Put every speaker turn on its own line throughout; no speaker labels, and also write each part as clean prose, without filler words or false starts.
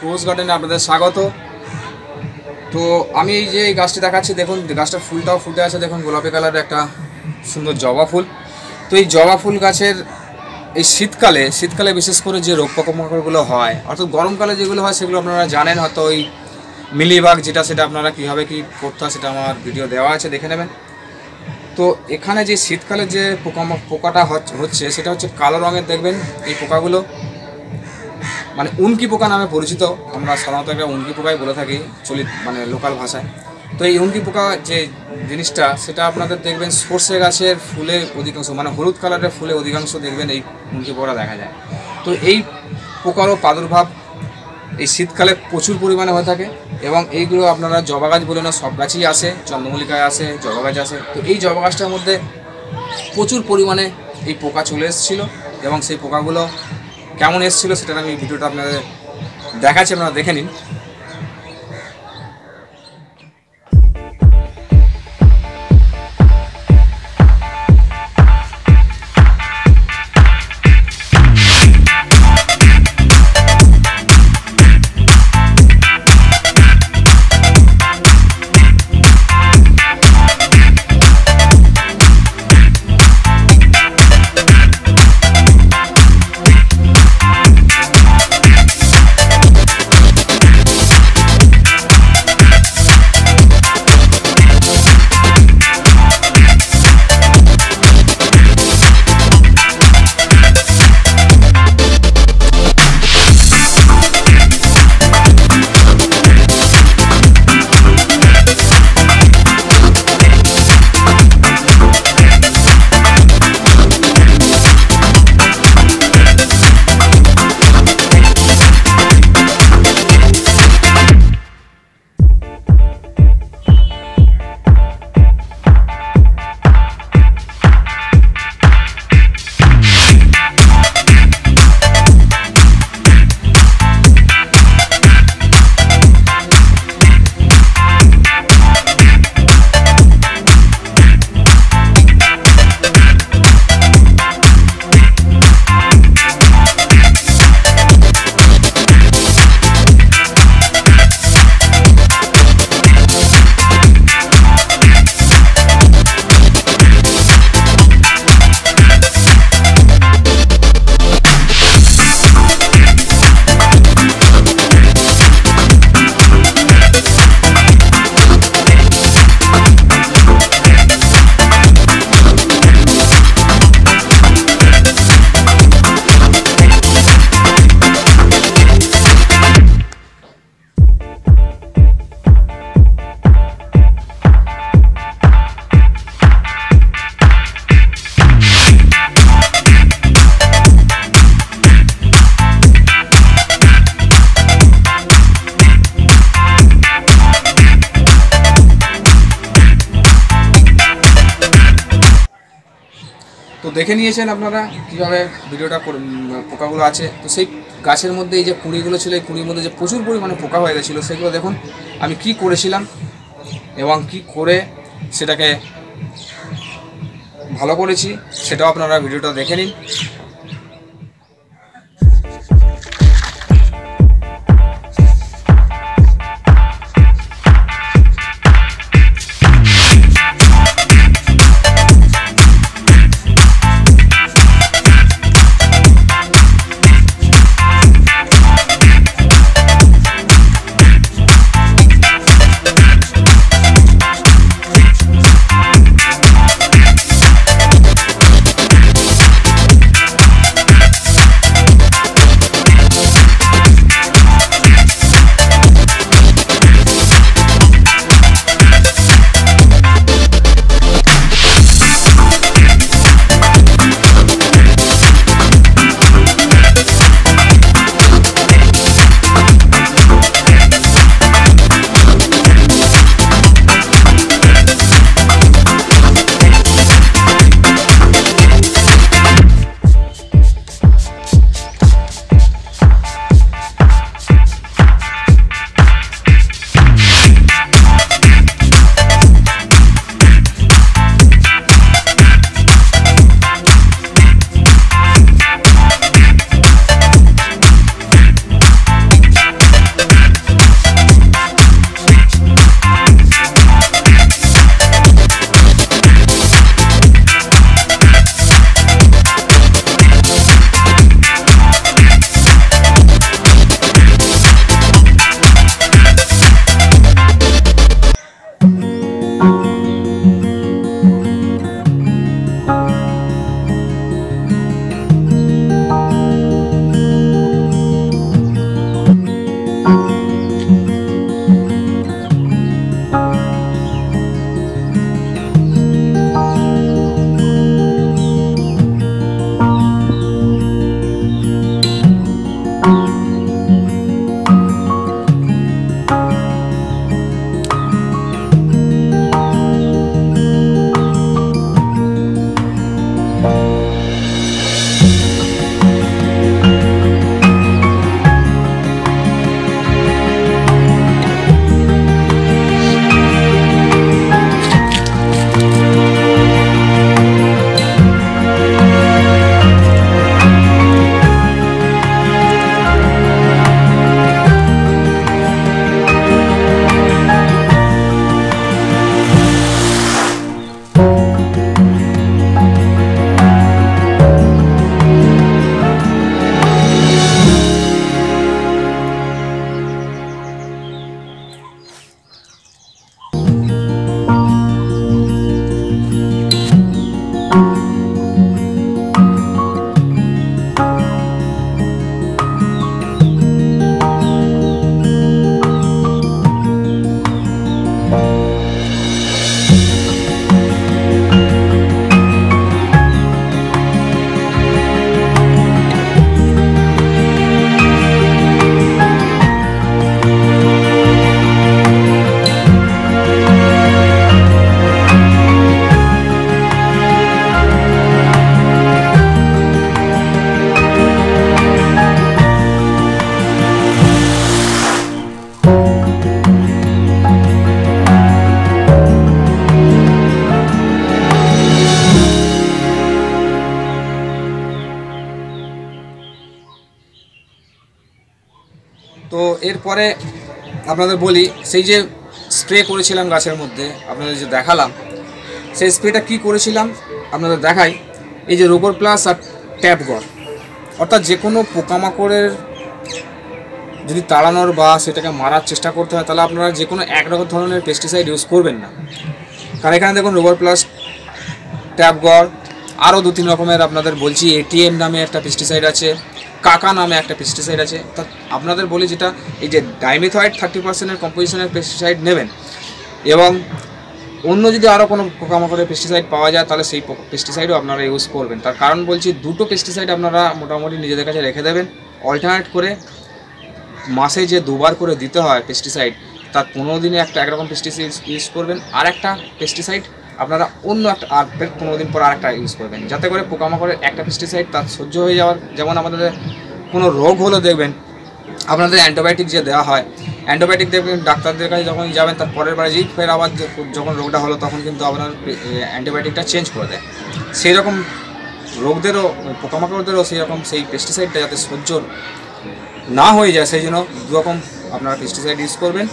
রোজ গার্ডেনে আপনাদের স্বাগত। তো আমি এই যে গাছটি দেখাচ্ছি, দেখুন গাছটার ফুলটাও ফুটে আছে, দেখুন গোলাপি কালারের একটা সুন্দর জবা ফুল। তো এই জবা ফুল গাছের এই শীতকালে বিশেষ করে যে রোগ পোকামাকড়গুলো হয়, অর্থাৎ গরমকালে যেগুলো হয় সেগুলো আপনারা জানেন হয়তো, ওই মিলিবাগ যেটা, সেটা আপনারা কীভাবে কী করতে হয় সেটা আমার ভিডিও দেওয়া আছে, দেখে নেবেন। তো এখানে যে শীতকালে যে পোকাটা হচ্ছে সেটা হচ্ছে কালো রঙের, দেখবেন এই পোকাগুলো মানে উনকি পোকা নামে পরিচিত। আমরা সাধারণত একটা উনকি পোকাই বলে থাকি মানে লোকাল ভাষায়। তো এই উনকি পোকা যে জিনিসটা, সেটা আপনাদের দেখবেন সর্ষে গাছের ফুলে অধিকাংশ, মানে হলুদ কালারের ফুলে অধিকাংশ দেখবেন এই উনকি পোকা দেখা যায়। তো এই পোকারও প্রাদুর্ভাব এই শীতকালে প্রচুর পরিমাণে হয়ে থাকে, এবং এইগুলো আপনারা জবা গাছ বলে না, সব গাছই আসে, চন্দ্রমল্লিকায় আসে, জবা গাছ আসে। তো এই জবা গাছটার মধ্যে প্রচুর পরিমাণে এই পোকা চলে এসেছিলো, এবং সেই পোকাগুলো কেমন এসেছিলো সেটা আমি ভিডিওটা আপনাদের দেখাচ্ছি, আপনারা দেখে নিন। তো দেখে নিয়েছেন আপনারা কীভাবে ভিডিওটা পোকাগুলো আছে। তো সেই গাছের মধ্যে এই যে কুঁড়িগুলো ছিল, এই কুঁড়ির মধ্যে যে প্রচুর পরিমাণে পোকা হয়ে গেছিলো, সেগুলো দেখুন আমি কি করেছিলাম এবং কি করে সেটাকে ভালো করেছি, সেটাও আপনারা ভিডিওটা দেখে নিন। তো এরপরে আপনাদের বলি, সেই যে স্প্রে করেছিলাম গাছের মধ্যে আপনাদের যে দেখালাম, সেই স্প্রেটা কি করেছিলাম আপনাদের দেখাই। এই যে রোগর প্লাস আর ট্যাপগর, অর্থাৎ যে কোনো পোকামাকড়ের যদি তাড়ানোর বা সেটাকে মারার চেষ্টা করতে হয় তাহলে আপনারা যে কোনো এক রকম ধরনের পেস্টিসাইড ইউজ করবেন না। কারণ এখানে দেখুন রোগর প্লাস, ট্যাপগর, আরও 2-3 রকমের আপনাদের বলছি। এটিএম নামে একটা পেস্টিসাইড আছে, কাকা নামে একটা পেস্টিসাইড আছে। তা আপনাদের বলি যেটা এই যে ডাইমেথয়েড 30% কম্পোজিশনের পেস্টিসাইড নেবেন, এবং অন্য যদি আরও কোনো পোকামাকড়ের পেস্টিসাইড পাওয়া যায় তাহলে সেই পেস্টিসাইডও আপনারা ইউজ করবেন। তার কারণ বলছি, দুটো পেস্টিসাইড আপনারা মোটামুটি নিজেদের কাছে রেখে দেবেন, অল্টারনেট করে মাসে যে 2বার করে দিতে হয় পেস্টিসাইড, তার 15 দিনে একরকম পেস্টিসাইড ইউজ করবেন, আর একটা পেস্টিসাইড আপনারা অন্য একটা আর 15 দিন পর আরেকটা ইউজ করবেন, যাতে করে পোকামাকড়ের একটা পেস্টিসাইড তার সহ্য হয়ে যাওয়ার। যেমন আমাদের কোনো রোগ হলো দেখবেন আপনাদের অ্যান্টিবায়োটিক যে দেওয়া হয়, অ্যান্টিবায়োটিক দেখবেন ডাক্তারদের কাছে যখন যাবেন তার পরের বারে যেই ফের আবার যখন রোগটা হলো তখন কিন্তু আপনার অ্যান্টিবায়োটিকটা চেঞ্জ করে দেয়। সেই রকম রোগদেরও, পোকামাকড়দেরও সেই রকম সেই পেস্টিসাইডটা যাতে সহ্য না হয়ে যায় সেই জন্য দুরকম আপনারা পেস্টিসাইড ইউজ করবেন,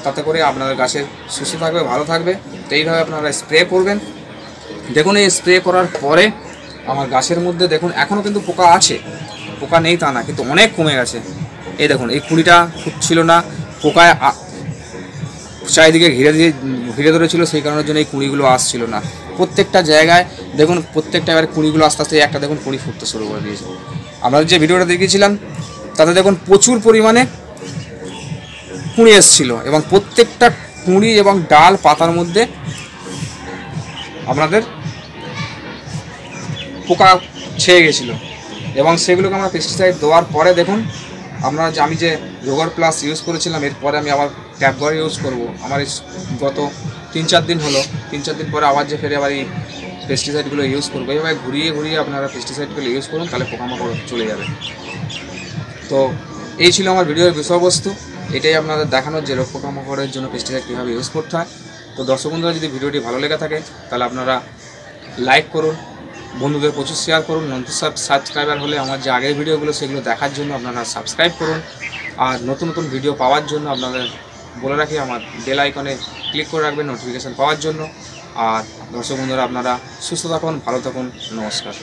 তাতে করে আপনাদের গাছের সুস্থ থাকবে, ভালো থাকবে। তো এইভাবে আপনারা স্প্রে করবেন। দেখুন এই স্প্রে করার পরে আমার গাছের মধ্যে দেখুন এখনও কিন্তু পোকা আছে, পোকা নেই তা না, কিন্তু অনেক কমে গেছে। এই দেখুন এই কুঁড়িটা ফুটছিল না, পোকায় চারিদিকে ঘিরে ধরেছিল, সেই কারণের জন্য এই কুঁড়িগুলো আসছিল না। প্রত্যেকটা জায়গায় দেখুন, প্রত্যেকটা এবার কুঁড়িগুলো আস্তে আস্তে একটা দেখুন কুঁড়ি ফুটতে শুরু করে দিয়েছে। আপনাদের যে ভিডিওটা দেখিয়েছিলাম তাতে দেখুন প্রচুর পরিমাণে কুঁড়ি এসেছিলো, এবং প্রত্যেকটা কুঁড়ি এবং ডাল পাতার মধ্যে আপনাদের পোকা ছেয়ে গেছিলো, এবং সেগুলোকে আমরা পেস্টিসাইড দেওয়ার পরে দেখুন আপনারা যে আমি যে রোগর প্লাস ইউজ করেছিলাম, এরপরে আমি আবার ট্যাপগর ইউজ করব। আমার এই গত 3-4 দিন হলো, 3-4 দিন পরে আবার যে ফেরে আবার এই পেস্টিসাইডগুলো ইউজ করবো। এইভাবে ঘুরিয়ে ঘুরিয়ে আপনারা পেস্টিসাইডগুলো ইউজ করুন, তাহলে পোকামাকড় চলে যাবে। তো এই ছিল আমার ভিডিওর বিষয়বস্তু, এটাই আপনাদের দেখানোর যে রোগ পোকামাকড়ের জন্য পেস্টিসাইড কীভাবে ইউজ করতে হয়। তো দর্শক বন্ধুরা, যদি ভিডিওটি ভালো লেগে থাকে তাহলে আপনারা লাইক করুন, বন্ধুদের প্রচুর শেয়ার করুন। নতুন সাবস্ক্রাইবার হলে আমার যে আগের ভিডিওগুলো সেগুলো দেখার জন্য আপনারা সাবস্ক্রাইব করুন, আর নতুন নতুন ভিডিও পাওয়ার জন্য আপনাদের বলে রাখি আমার বেল আইকনে ক্লিক করে রাখবেন নোটিফিকেশান পাওয়ার জন্য। আর দর্শক বন্ধুরা, আপনারা সুস্থ থাকুন, ভালো থাকুন, নমস্কার।